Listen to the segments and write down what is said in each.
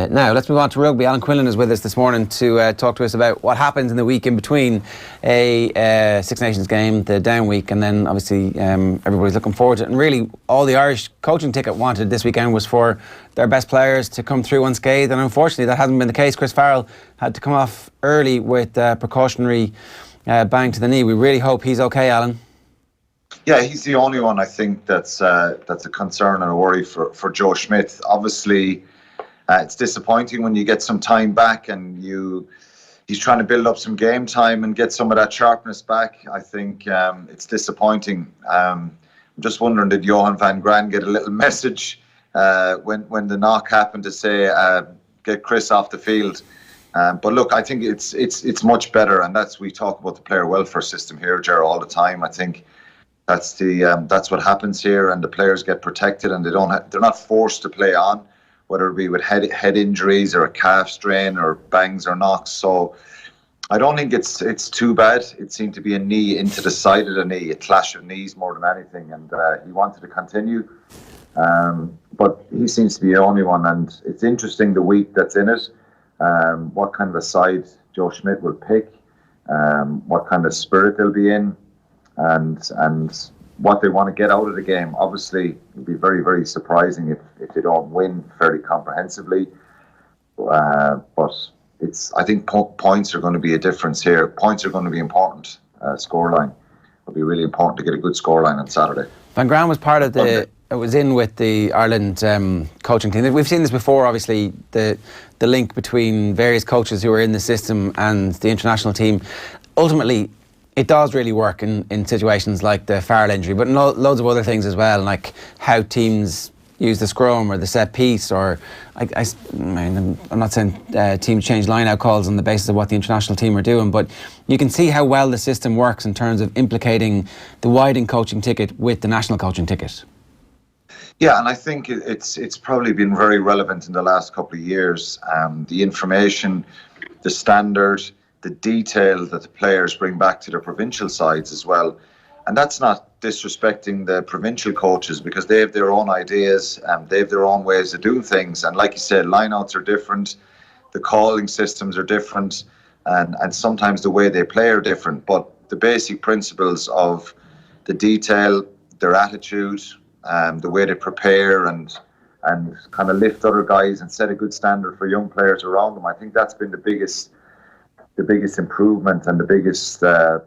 Now, let's move on to rugby. Alan Quinlan is with us this morning to talk to us about what happens in the week in between a Six Nations game, the down week, and then obviously everybody's looking forward to it. And really, all the Irish coaching ticket wanted this weekend was for their best players to come through unscathed, and unfortunately that hasn't been the case. Chris Farrell had to come off early with precautionary bang to the knee. We really hope he's okay, Alan. Yeah, he's the only one I think that's a concern and a worry for Joe Schmidt. Obviously, it's disappointing when you get some time back and he's trying to build up some game time and get some of that sharpness back. I think it's disappointing. I'm just wondering, did Johan van Graan get a little message when the knock happened to say get Chris off the field? But look, I think it's much better, and we talk about the player welfare system here, Ger, all the time. I think that's what happens here, and the players get protected, and they're not forced to play on, whether it be with head injuries or a calf strain or bangs or knocks. So I don't think it's too bad. It seemed to be a knee into the side of the knee, a clash of knees more than anything, and he wanted to continue. But he seems to be the only one, and it's interesting the week that's in it, what kind of a side Joe Schmidt will pick, what kind of spirit they'll be in, and what they want to get out of the game. Obviously, it would be very, very surprising if they don't win fairly comprehensively. But I think points are going to be a difference here. Points are going to be important. Scoreline will be really important to get a good scoreline on Saturday. Van Graan was part of was in with the Ireland coaching team. We've seen this before, obviously, the link between various coaches who are in the system and the international team. Ultimately, it does really work in situations like the Farrell injury, but loads of other things as well, like how teams use the scrum or the set piece, or I'm not saying teams change line-out calls on the basis of what the international team are doing, but you can see how well the system works in terms of implicating the Whiting coaching ticket with the national coaching ticket. Yeah, and I think it's probably been very relevant in the last couple of years. The information, the standard, the detail that the players bring back to their provincial sides as well. And that's not disrespecting the provincial coaches, because they have their own ideas and they have their own ways of doing things. And like you said, lineouts are different, the calling systems are different, and sometimes the way they play are different. But the basic principles of the detail, their attitude, the way they prepare and kind of lift other guys and set a good standard for young players around them, I think that's been the biggest improvement and the biggest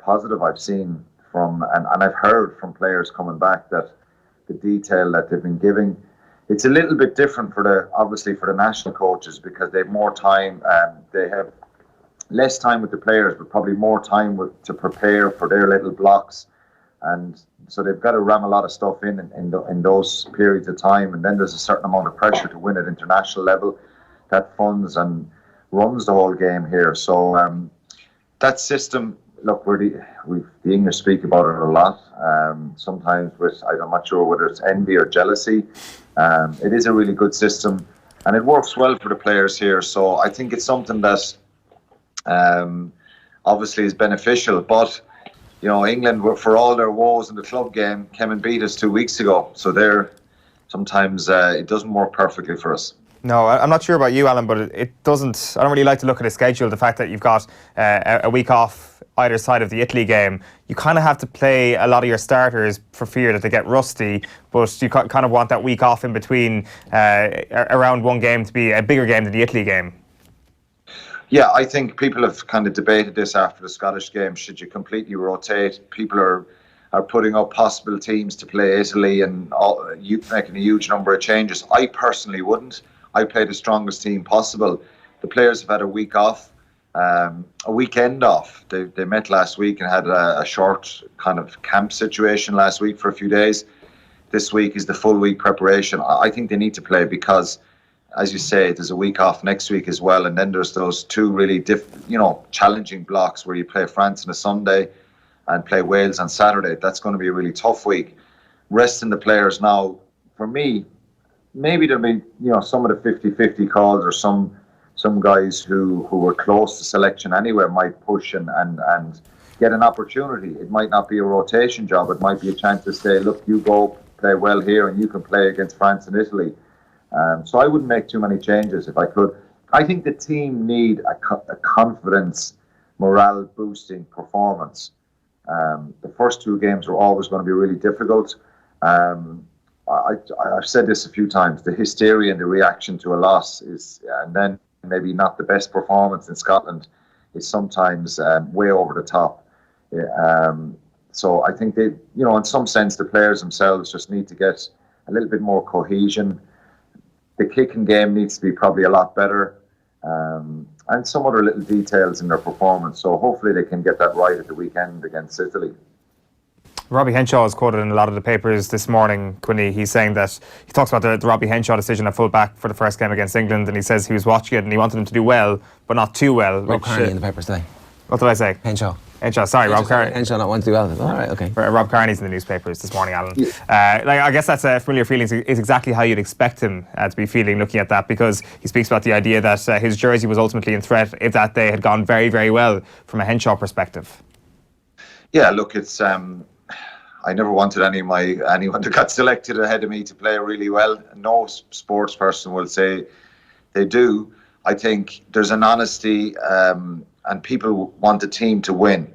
positive I've seen from, and I've heard from players coming back, that the detail that they've been giving, it's a little bit different obviously for the national coaches, because they have more time, they have less time with the players, but probably more time to prepare for their little blocks, and so they've got to ram a lot of stuff in those periods of time, and then there's a certain amount of pressure to win at international level that funds and runs the whole game here. So that system, look, the English speak about it a lot. Sometimes I'm not sure whether it's envy or jealousy. It is a really good system, and it works well for the players here. So I think it's something that obviously is beneficial. But England, for all their woes in the club game, came and beat us 2 weeks ago. So sometimes it doesn't work perfectly for us. No, I'm not sure about you, Alan, but it doesn't. I don't really like to look at a schedule. The fact that you've got a week off either side of the Italy game, you kind of have to play a lot of your starters for fear that they get rusty, but you kind of want that week off in between around one game to be a bigger game than the Italy game. Yeah, I think people have kind of debated this after the Scottish game. Should you completely rotate? People are putting up possible teams to play Italy and making a huge number of changes. I personally wouldn't. I play the strongest team possible. The players have had a week off, a weekend off. They met last week and had a short kind of camp situation last week for a few days. This week is the full week preparation. I think they need to play because, as you say, there's a week off next week as well, and then there's those two really challenging blocks where you play France on a Sunday and play Wales on Saturday. That's going to be a really tough week. Resting the players now, for me, maybe there'll be some of the 50-50 calls, or some guys who were close to selection anyway might push and get an opportunity. It might not be a rotation job. It might be a chance to say, look, you go play well here and you can play against France and Italy. So I wouldn't make too many changes if I could. I think the team need a confidence, morale-boosting performance. The first two games are always going to be really difficult. I've said this a few times. The hysteria and the reaction to a loss is, and then maybe not the best performance in Scotland, is sometimes way over the top. So I think they, in some sense, the players themselves just need to get a little bit more cohesion. The kicking game needs to be probably a lot better, and some other little details in their performance. So hopefully they can get that right at the weekend against Italy. Robbie Henshaw is quoted in a lot of the papers this morning, Quinny. He's saying that he talks about the Robbie Henshaw decision at full back for the first game against England, and he says he was watching it and he wanted him to do well, but not too well. Rob Kearney in the papers today. What did I say? Henshaw. Sorry, Rob Kearney. Henshaw not want to do well. All right, okay. Rob Kearney's in the newspapers this morning, Alan. Yeah. I guess that's familiar feelings is exactly how you'd expect him to be feeling looking at that, because he speaks about the idea that his jersey was ultimately in threat if that day had gone very, very well from a Henshaw perspective. Yeah, look, it's I never wanted anyone that got selected ahead of me to play really well. No sports person will say they do. I think there's an honesty, and people want the team to win.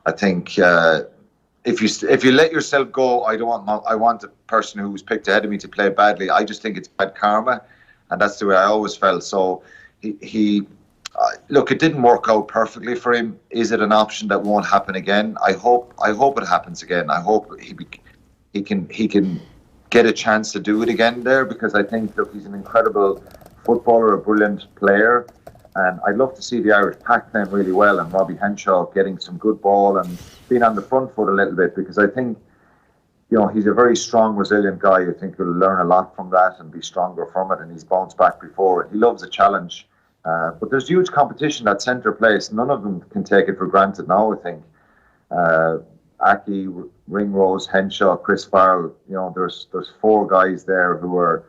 I think if you let yourself go, I want the person who was picked ahead of me to play badly. I just think it's bad karma, and that's the way I always felt. So he look, it didn't work out perfectly for him. Is it an option that won't happen again? I hope it happens again. I hope he can get a chance to do it again there, because I think, look, he's an incredible footballer, a brilliant player, and I'd love to see the Irish pack playing really well and Robbie Henshaw getting some good ball and being on the front foot a little bit, because I think he's a very strong, resilient guy. I think he'll learn a lot from that and be stronger from it, and he's bounced back before. He loves a challenge. But there's huge competition at centre place. None of them can take it for granted now, I think. Aki, Ringrose, Henshaw, Chris Farrell, there's four guys there who are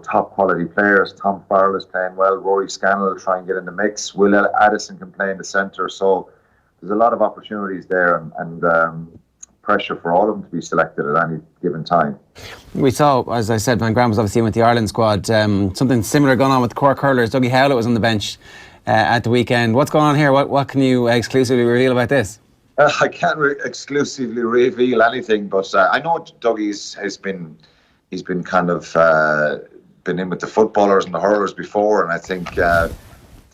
top quality players. Tom Farrell is playing well. Rory Scannell will try and get in the mix. Will Addison can play in the centre. So there's a lot of opportunities there, and pressure for all of them to be selected at any given time. We saw, as I said, Van Graham was obviously in with the Ireland squad. Something similar going on with the Cork hurlers. Dougie Howlett was on the bench at the weekend. What's going on here? What can you exclusively reveal about this? I can't exclusively reveal anything, but I know Dougie's he's been kind of been in with the footballers and the hurlers before, and I think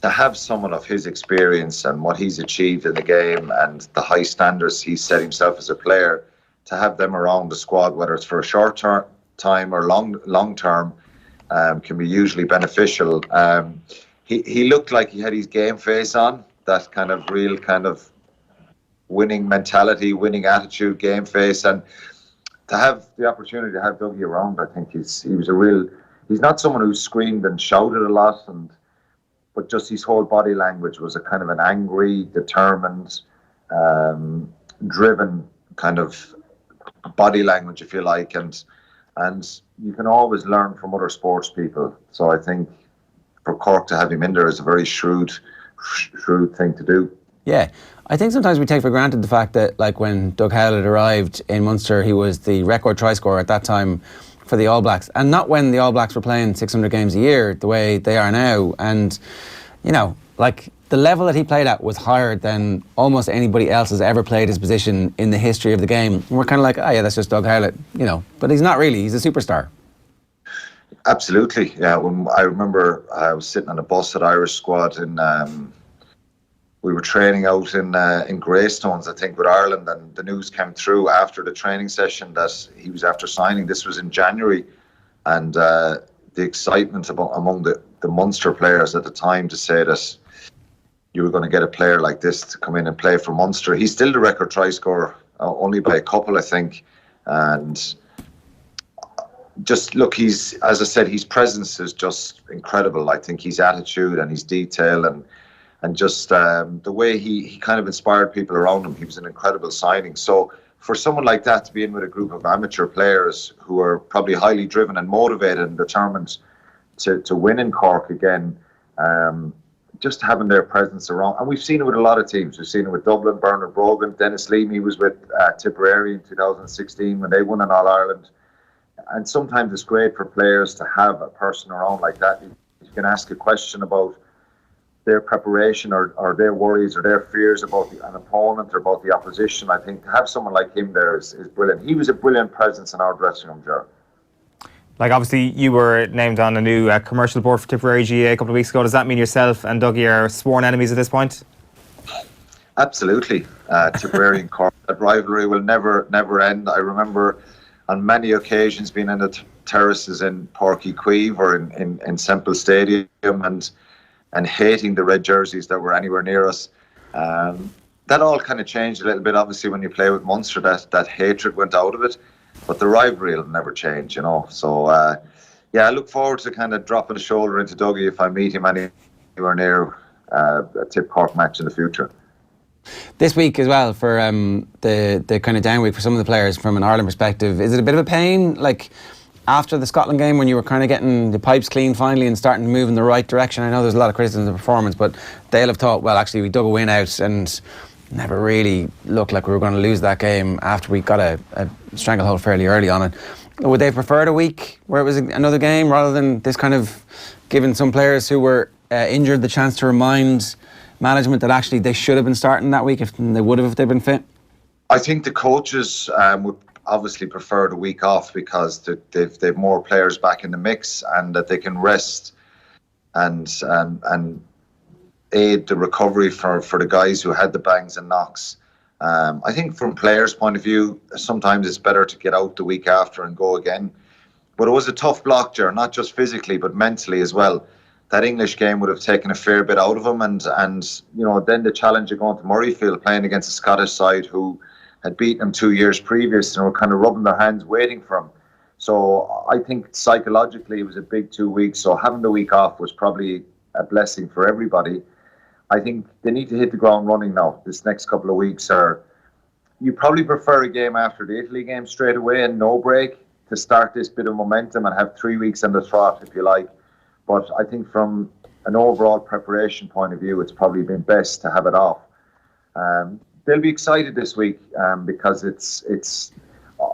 to have someone of his experience and what he's achieved in the game and the high standards he's set himself as a player, to have them around the squad, whether it's for a short time or long term, can be hugely beneficial. He looked like he had his game face on, that kind of real kind of winning mentality, winning attitude, game face, and to have the opportunity to have Dougie around, I think he's not someone who screamed and shouted a lot, but just his whole body language was a kind of an angry, determined, driven kind of body language, if you like, and you can always learn from other sports people. So I think for Cork to have him in there is a very shrewd thing to do. Yeah, I think sometimes we take for granted the fact that, like, when Doug Howlett arrived in Munster, he was the record try scorer at that time for the All Blacks, and not when the All Blacks were playing 600 games a year the way they are now. And like, the level that he played at was higher than almost anybody else has ever played his position in the history of the game. And we're kind of like, oh yeah, that's just Doug Howlett, but he's not really. He's a superstar. Absolutely, yeah. When I remember, I was sitting on a bus at Irish squad, and we were training out in Greystones, I think, with Ireland, and the news came through after the training session that he was after signing. This was in January, and the excitement among the Munster players at the time to say that you were going to get a player like this to come in and play for Munster. He's still the record try scorer, only by a couple, I think. And just look, as I said, his presence is just incredible. I think his attitude and his detail and just the way he kind of inspired people around him, he was an incredible signing. So for someone like that to be in with a group of amateur players who are probably highly driven and motivated and determined to win in Cork again, just having their presence around. And we've seen it with a lot of teams. We've seen it with Dublin, Bernard Brogan, Dennis Leamy was with Tipperary in 2016 when they won an All-Ireland. And sometimes it's great for players to have a person around like that. You can ask a question about their preparation or their worries or their fears about an opponent or about the opposition. I think to have someone like him there is brilliant. He was a brilliant presence in our dressing room, Ger. Like, obviously, you were named on a new commercial board for Tipperary GA a couple of weeks ago. Does that mean yourself and Dougie are sworn enemies at this point? Absolutely. Tipperary and Cork, that rivalry will never end. I remember on many occasions being in the terraces in Porky Queeve or in Semple Stadium and hating the red jerseys that were anywhere near us. That all kind of changed a little bit, obviously, when you play with Munster. That hatred went out of it, but the rivalry will never change, So, I look forward to kind of dropping a shoulder into Dougie if I meet him anywhere near a Tip Cork match in the future. This week as well, for the kind of down week for some of the players from an Ireland perspective, is it a bit of a pain, like after the Scotland game when you were kind of getting the pipes clean finally and starting to move in the right direction? I know there's a lot of criticism of the performance, but they'll have thought, well, actually we dug a win out and never really looked like we were going to lose that game after we got a stranglehold fairly early on it. Would they have preferred a week where it was another game rather than this kind of giving some players who were injured the chance to remind management that actually they should have been starting that week if they would have if they'd been fit? I think the coaches would obviously prefer the week off because they've more players back in the mix and that they can rest and aid the recovery for the guys who had the bangs and knocks. I think from players' point of view, sometimes it's better to get out the week after and go again. But it was a tough block, Ger, not just physically but mentally as well. That English game would have taken a fair bit out of him, and then the challenge of going to Murrayfield playing against a Scottish side who had beaten him 2 years previous and were kind of rubbing their hands waiting for him. So I think psychologically it was a big 2 weeks. So having the week off was probably a blessing for everybody. I think they need to hit the ground running now. This next couple of weeks you probably prefer a game after the Italy game straight away and no break to start this bit of momentum and have 3 weeks on the trot, if you like. But I think from an overall preparation point of view, it's probably been best to have it off. They'll be excited this week because it's.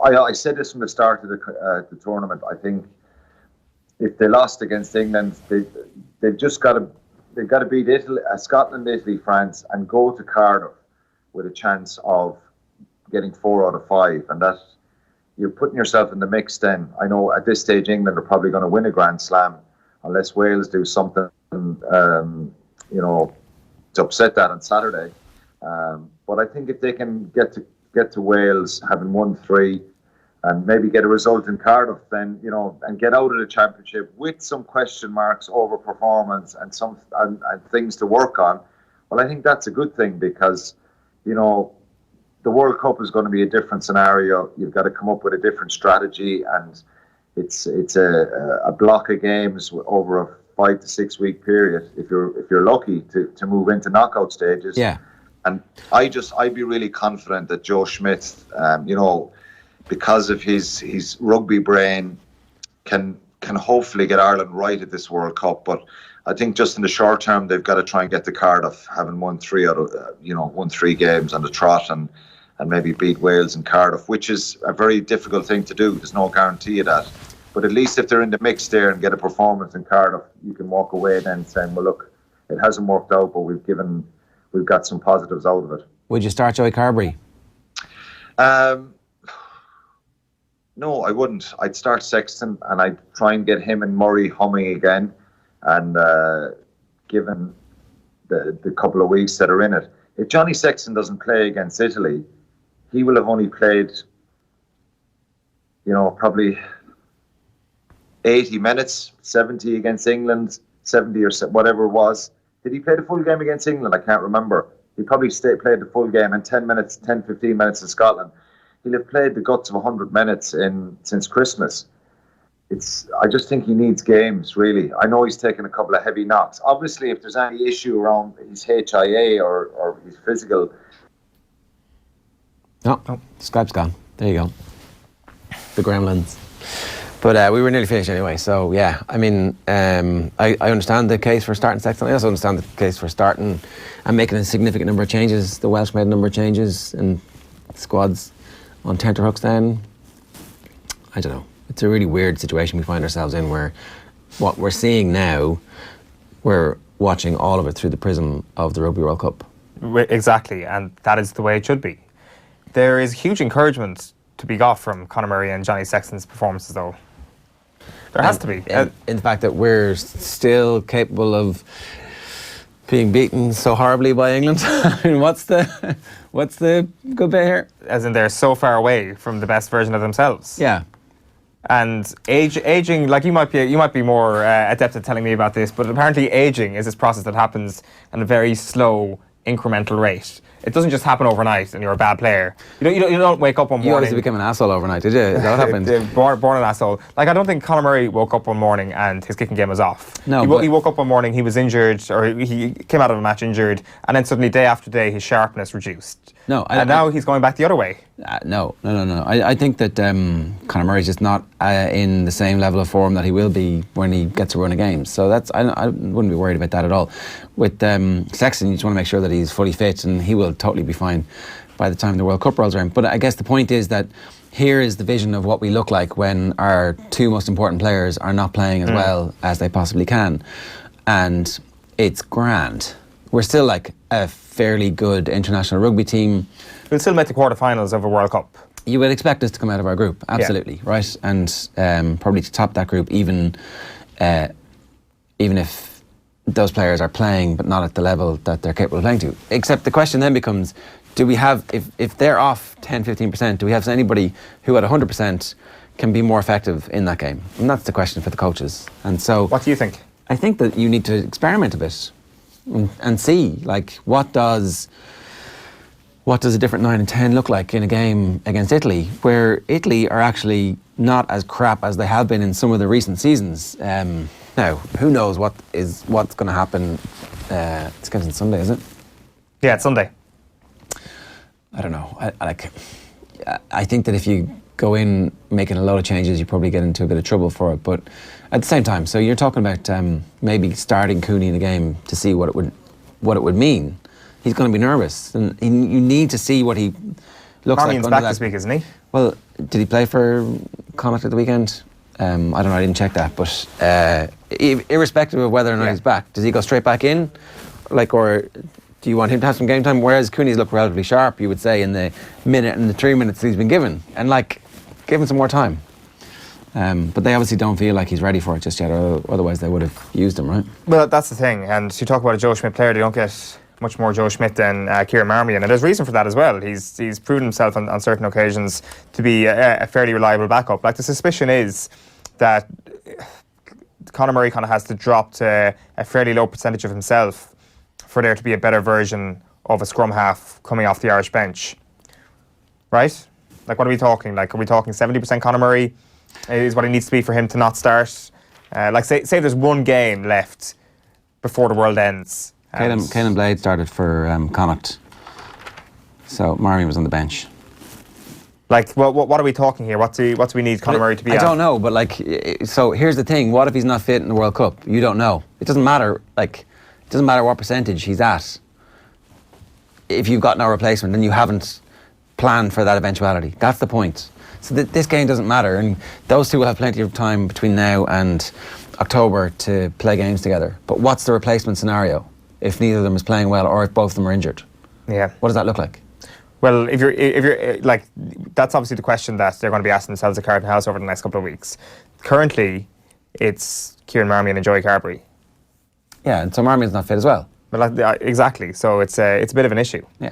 I said this from the start of the tournament. I think if they lost against England, they've just got to beat Italy, Scotland, Italy, France, and go to Cardiff with a chance of getting 4 out of 5, and that you're putting yourself in the mix. Then I know at this stage England are probably going to win a Grand Slam. Unless Wales do something, to upset that on Saturday. But I think if they can get to Wales, having won 3, and maybe get a result in Cardiff, then and get out of the championship with some question marks over performance and some and things to work on. Well, I think that's a good thing because the World Cup is going to be a different scenario. You've got to come up with a different strategy and. It's a block of games over a 5 to 6 week period if you're lucky to move into knockout stages. Yeah. And I'd be really confident that Joe Schmidt, because of his rugby brain, can hopefully get Ireland right at this World Cup. But I think just in the short term they've got to try and get to Cardiff, having won 3 games on the trot and maybe beat Wales and Cardiff, which is a very difficult thing to do. There's no guarantee of that. But at least if they're in the mix there and get a performance in Cardiff, you can walk away then saying, well, look, it hasn't worked out, but we've got some positives out of it. Would you start Joey Carberry? No, I wouldn't. I'd start Sexton and I'd try and get him and Murray humming again. And given the couple of weeks that are in it, if Johnny Sexton doesn't play against Italy, he will have only played, probably 80 minutes, 70 against England, 70 or whatever it was. Did he play the full game against England? I can't remember. He probably played the full game and 10, 15 minutes in Scotland. He'll have played the guts of 100 minutes since Christmas. I just think he needs games, really. I know he's taken a couple of heavy knocks. Obviously, if there's any issue around his HIA or his physical... Oh, Skype's gone. There you go. The gremlins. But we were nearly finished anyway, so yeah. I mean, I understand the case for starting Sexton. I also understand the case for starting and making a significant number of changes. The Welsh made a number of changes and squads on tenterhooks then. I don't know. it's a really weird situation we find ourselves in, where what we're seeing now, we're watching all of it through the prism of the Rugby World Cup. Exactly, and that is the way it should be. There is huge encouragement to be got from Conor Murray and Johnny Sexton's performances, though. There has to be. In the fact that we're still capable of being beaten so horribly by England. I mean, what's the good bit here? As in, they're so far away from the best version of themselves. Yeah. And aging, like you might be more adept at telling me about this, but apparently aging is this process that happens at a very slow, incremental rate. It doesn't just happen overnight and you're a bad player. You don't wake up one morning. You obviously became an asshole overnight, did you? Is that what happened? Born an asshole. Like, I don't think Conor Murray woke up one morning and his kicking game was off. No, he woke up one morning, he was injured, or he came out of a match injured, and then suddenly day after day his sharpness reduced. No, now he's going back the other way. No. I think that Conor Murray's just not in the same level of form that he will be when he gets a run of games. So I wouldn't be worried about that at all. With Sexton, you just want to make sure that he's fully fit, and he will totally be fine by the time the World Cup rolls around. But I guess the point is that here is the vision of what we look like when our two most important players are not playing as well as they possibly can. And it's grand. We're still like a fairly good international rugby team. We'll still make the quarterfinals of a World Cup. You would expect us to come out of our group, absolutely, right? And probably to top that group, even if those players are playing but not at the level that they're capable of playing to. Except the question then becomes, do we have, if they're off 10-15%, do we have anybody who at 100% can be more effective in that game? And that's the question for the coaches. And so, what do you think? I think that you need to experiment a bit and see, like, what does a different 9 and 10 look like in a game against Italy, where Italy are actually not as crap as they have been in some of the recent seasons. Now, who knows what's going to happen? It's against Sunday, is it? Yeah, it's Sunday. I don't know. I think that if you go in making a load of changes, you probably get into a bit of trouble for it. But at the same time, so you're talking about maybe starting Cooney in the game to see what it would mean. He's going to be nervous, and you need to see what he looks Marmion's like. back this week, isn't he? Well, did he play for Connacht at the weekend? I don't know. I didn't check that, but irrespective of whether or not he's back, does he go straight back in, or do you want him to have some game time? Whereas Cooney's looked relatively sharp, you would say, in the minute and the 3 minutes that he's been given, and give him some more time. But they obviously don't feel like he's ready for it just yet, or otherwise they would have used him, right? Well, that's the thing. And you talk about a Joe Schmidt player, they don't get much more Joe Schmidt than Kieran Marmion, and there's reason for that as well. He's proven himself on certain occasions to be a fairly reliable backup. Like, the suspicion is that Conor Murray kind of has to drop to a fairly low percentage of himself for there to be a better version of a scrum half coming off the Irish bench, right? Like, what are we talking? Like, are we talking 70% Conor Murray is what it needs to be for him to not start? Like, say there's one game left before the world ends. Caelan Blade started for Connacht, so Marmion was on the bench. Like, what are we talking here? What do we need Conor Murray to be? I don't know, but so here's the thing: what if he's not fit in the World Cup? You don't know. It doesn't matter. It doesn't matter what percentage he's at. If you've got no replacement, then you haven't planned for that eventuality. That's the point. So this game doesn't matter, and those two will have plenty of time between now and October to play games together. But what's the replacement scenario if neither of them is playing well, or if both of them are injured? Yeah. What does that look like? Well, if you're like, that's obviously the question that they're going to be asking themselves at Carlton House over the next couple of weeks. Currently, it's Kieran Marmion and Joey Carberry. Yeah, and so Marmion's not fit as well. But exactly. So it's a bit of an issue. Yeah.